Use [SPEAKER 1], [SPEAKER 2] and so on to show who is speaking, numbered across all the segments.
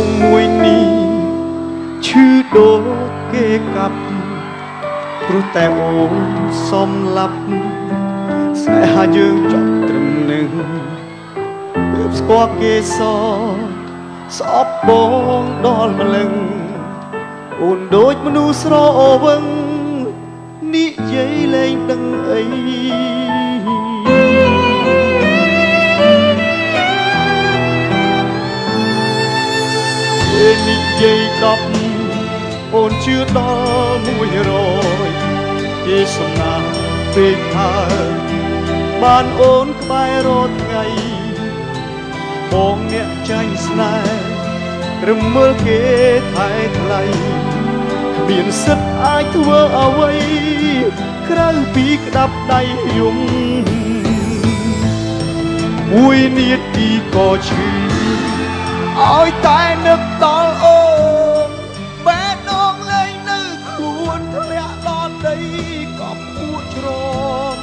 [SPEAKER 1] ងមួយនេះឈឺដូចគេកាប់ព្រោះតែអូនសំឡាប់ស្នេហាយើងចប់ត្រឹមនឹងពេលស្គាល់គេសស្អប់បងដល់ម្លឹងអូនដូចមនុស្សស្រវឹងនិយាយលែងដឹងអីនិយាយ10អូនជឿដល់100គេសំណាងពេកហើយបានអូនក្បែររត់ថ្ងៃបងអ្នកចាញ់ស្នេហ៍រមើលគេថែថ្លៃគ្មានសិទ្ធអាចធ្វើអ្វីក្រៅពីក្តាប់ដៃយំមួយនាទីក៏ឈឺឲ្យតែនឹកដល់អូនបែរដងលែងនៅខ្លួនធ្លាក់ដល់ដីក៏ពួចច្រង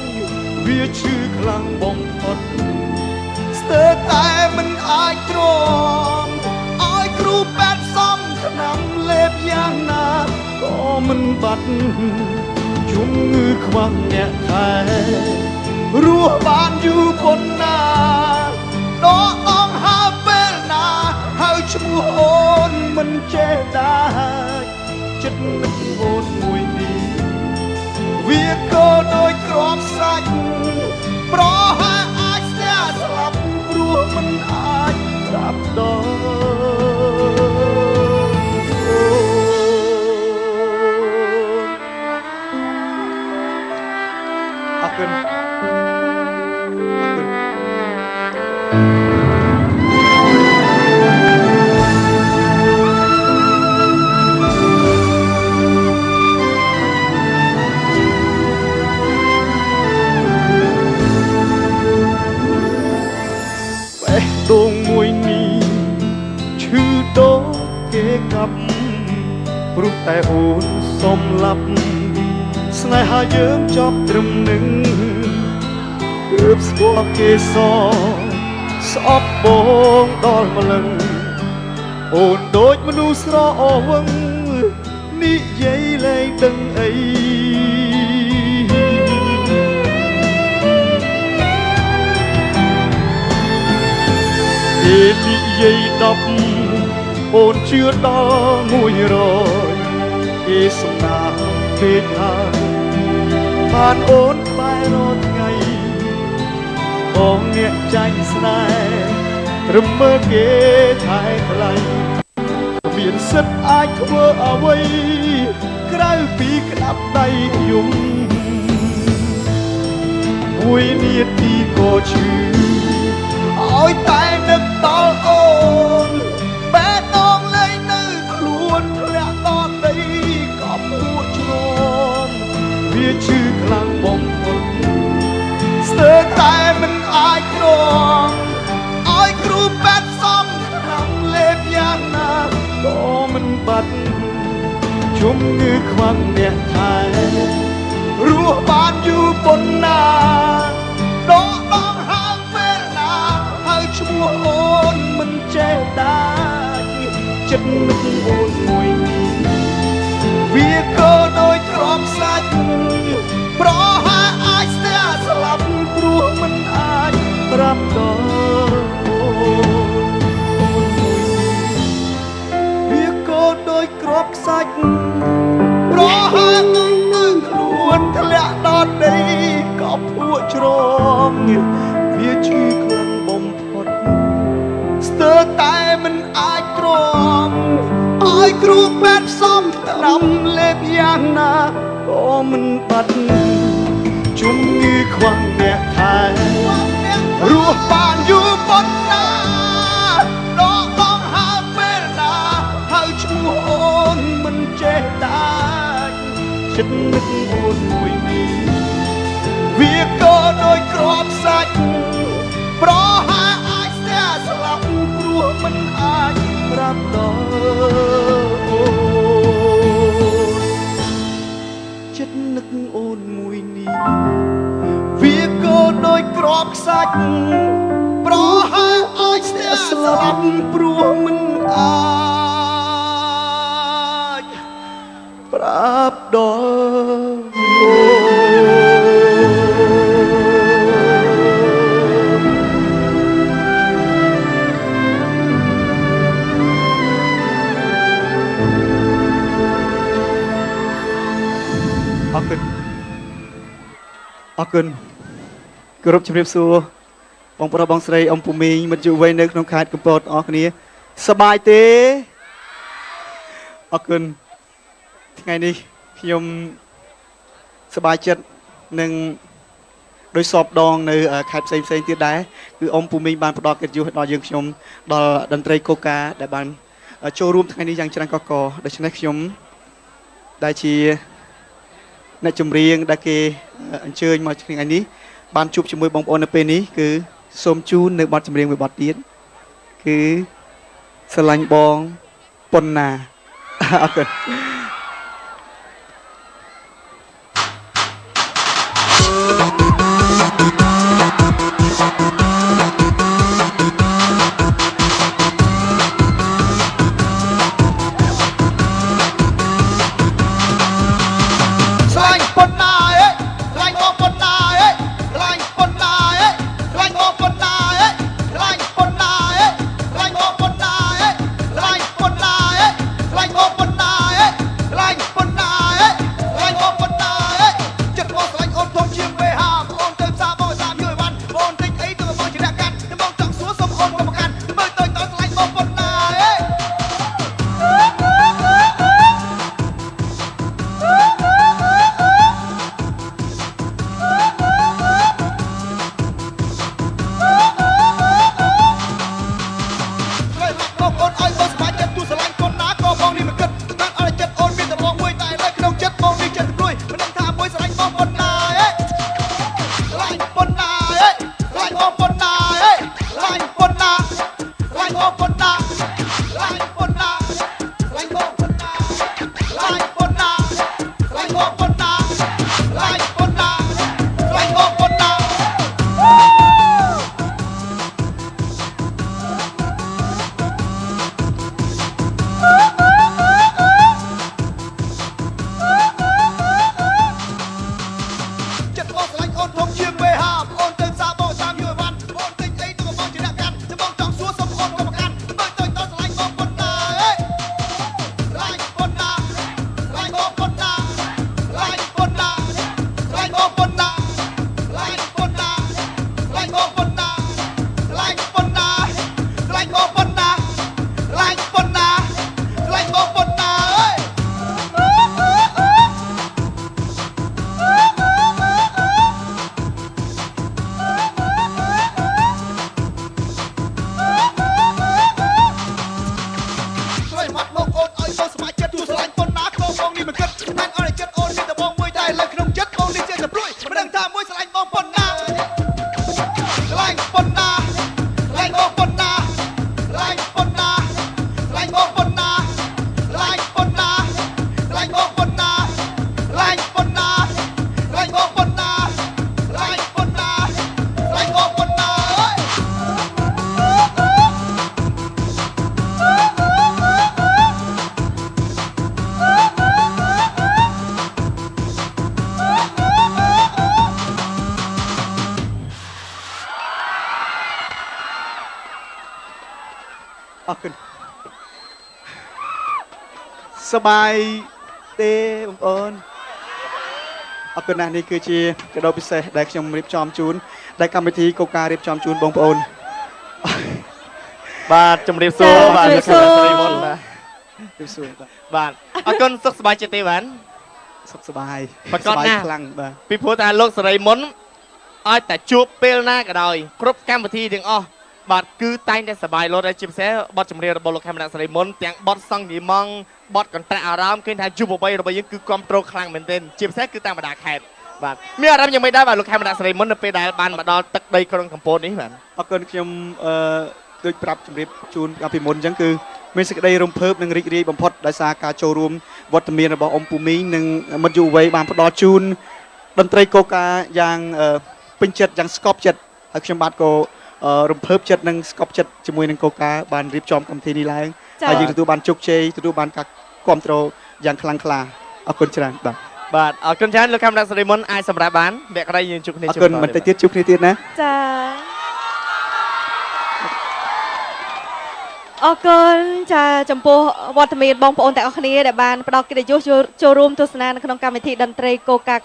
[SPEAKER 1] វាឈឺខ្លាំងបំផុតស្ទើរតែមិនអាចទ្រាំឲ្យគ្រូពេទ្យសំថ្នាំលេបយ៉ាងណាក៏មិនបាត់ជំងឺខ្វះអ្នកថែរស់បានយូរប៉ុណ្ណាដកអងហើពេលណាហើយឈ្មោះអូនមិនចេះដាច់ចិត្តនឹកអូនមួយនេះវាក៏ដូចក្របសាច់ប្រហែលអាចស្ទះស្លាប់ព្រោះមិនអាចប្រាប់ដល់អរគុណដងមួយនេះឈឺដូចគេកាប់ព្រោះតែអូនសំឡាប់ស្នេហាយើងចប់ត្រឹមនឹងគើបស្គាល់គេសស្អប់បងដល់ម្លឹងអូនដូចមនុស្សស្រវឹងនិយាយលែងដឹងអីនិយាយ10អូនជឿដល់100គេសំណាងពេកហើយបានអូនក្បែររត់ថ្ងៃបងអ្នកចាញ់ស្នេហ៍រមើលគេថែថ្លៃគ្មានសិទ្ធអាចធ្វើអ្វីក្រៅពីក្តាប់ដៃយំមួយនាទីក៏ឈឺឲ្យតែនឹកដល់អូនបែរដងលែងនៅខ្លួនធ្លាក់ដល់ដីក៏ពួចច្រងវាឈឺខ្លាំងបំផុតស្ទើរតែមិនអាចទ្រាំឲ្យគ្រូពេទ្យសំថ្នាំលេបយ៉ាងណាក៏មិនបាត់ជំងឺខ្វះអ្នកថែរស់បានយូរប៉ុណ្ណាដកដងហើពេលណាហើយឈ្មោះអូនមិនចេះដាច់ចិត្តនឹកអូនមួយនេះវាក៏ដូចក្របសាច់ប្រហែលអាចស្ទះស្លាប់ព្រោះមិនអាចប្រាប់ដល់អូនមួយនេះវាក៏ដូចក្របសាច់ប្រហែលនឹងខ្លួនធ្លាក់ដល់ដីក៏ពួចច្រងវាឈឺខ្លាំងបំផុតស្ទើរតែមិនអាចទ្រាំឲ្យគ្រូពេទ្យសំថ្នាំលេបយ៉ាងណាក៏មិនបាត់ជំងឺខ្វះអ្នកថែរស់បានយូរប៉ុណ្ណាដកដងហើពេលណាហើយឈ្មោះអូនមិនចេះដាច់ចិត្តនឹកអូនមួយនេះវាក៏ដូចក្របសាច់ប្រហែលអាចស្ទះស្លាប់ព្រោះមិនអាចប្រាប់ដល់អូនចិត្តនឹកអូនមួយនេះវាក៏ដូចក្របសាច់ប្រហែលអាច ស្លាប់ព្រោះមិនអាចប្រាប់ដល់អរគុណគោរពជំរាបសួរបងប្រុសបងស្រីអ៊ំពូមីងមិត្តយុវវ័យនៅក្នុងខេត្តកំពតអរគ្នាសប្បាយទេអរគុណថ្ងៃនេះខ្ញុំសប្បាយចិត្តនឹងដោយសពដងនៅខេត្តផ្សេងទៀតដែរគឺអ៊ំពូមីងបានផ្ដល់កិត្តិយសដល់យើងខ្ញុំដល់តន្ត្រីកូកាដែលបានចូលរួមថ្ងៃនេះយ៉ាងច្រើនកកដូច្នេះខ្ញុំដែលជាអ្នកចម្រៀងដែលគេអញ្ជើញមកថ្ងៃនេះបានជួបជាមួយបងប្អូននៅពេលនេះគឺសូមជូននៅបទចម្រៀងមួយបទទៀតគឺស្រឡាញ់បងប៉ុណ្ណាអរគុណអរគុណសប្បាយទេបងប្អូនអរគុណណាស់នេះគឺជាកាដូពិសេសដែលខ្ញុំរៀបចំជូនដែលកម្មវិធីកូការៀបចំជូនបងប្អូនបាទជំរាបសួរបាទលោកស្រីមុនបាទជំរាបសួរបាទអរគុណសុខសប្បាយចិត្តទេបាទសុខសប្បាយប្រកបណាស់ខ្លាំងបាទពីព្រោះថាលោកស្រីមុនឲ្យតែជួបពេលណាក៏ដោយគ្រប់កម្មវិធីទាំងអស់បាទគឺតែងតែសប្បាយលោតជាពិសេសបទចម្រៀងរបស់លោកខេមរៈសេរីមុនទាំងបទសង្ឃីម៉ងបទកន្ត្រាក់អារម្មណ៍ឃើញថាយុវវ័យរបស់យើងគឺគ្រប់គ្រងខ្លាំងមែនទែនជាពិសេសគឺតាមបណ្ដាខេត្តបាទមានអារម្មណ៍យ៉ាងម៉េចដែរបាទលោកខេមរៈសេរីមុននៅពេលដែលបានមកដល់ទឹកដីក្រុងកំពតនេះបាទអរគុណខ្ញុំដូចប្រាប់ជម្រាបជូនពីមុនអញ្ចឹងគឺមានសេចក្តីរំភើបនិងរីករាយបំផុតដោយសារការចូលរួមវត្តមានរបស់អ៊ំពូមីងនិងមិត្តយុវវ័យបានផ្ដល់ជូនតន្ត្រីកូកាយ៉ាងពេញចិត្តយ៉ាងស្កប់ចិត្តហើយខ្ញុំបាទក៏ រំភើបចិត្តនិងស្កប់ចិត្តជាមួយនឹងកូកាបានរៀបចំកម្មវិធីនេះឡើងហើយយើងទទួលបានជោគជ័យទទួលបានការគ្រប់គ្រងយ៉ាងខ្លាំងក្លាអរគុណច្រើនបាទ
[SPEAKER 2] អរគុណច្រើនលោកកាំដាក់សេរីមុនអាចសម្រាប់បានវគ្គក្រោយយើងជួបគ្នា
[SPEAKER 1] អរគុណមិនតិចទៀតជួបគ្នាទៀតណា
[SPEAKER 3] ចាអរគុណចាចំពោះវត្តមានបងប្អូនទាំងអស់គ្នាដែលបានផ្ដល់កិត្តិយសចូលរួមទស្សនានៅក្នុងកម្មវិធីតន្ត្រីកូកា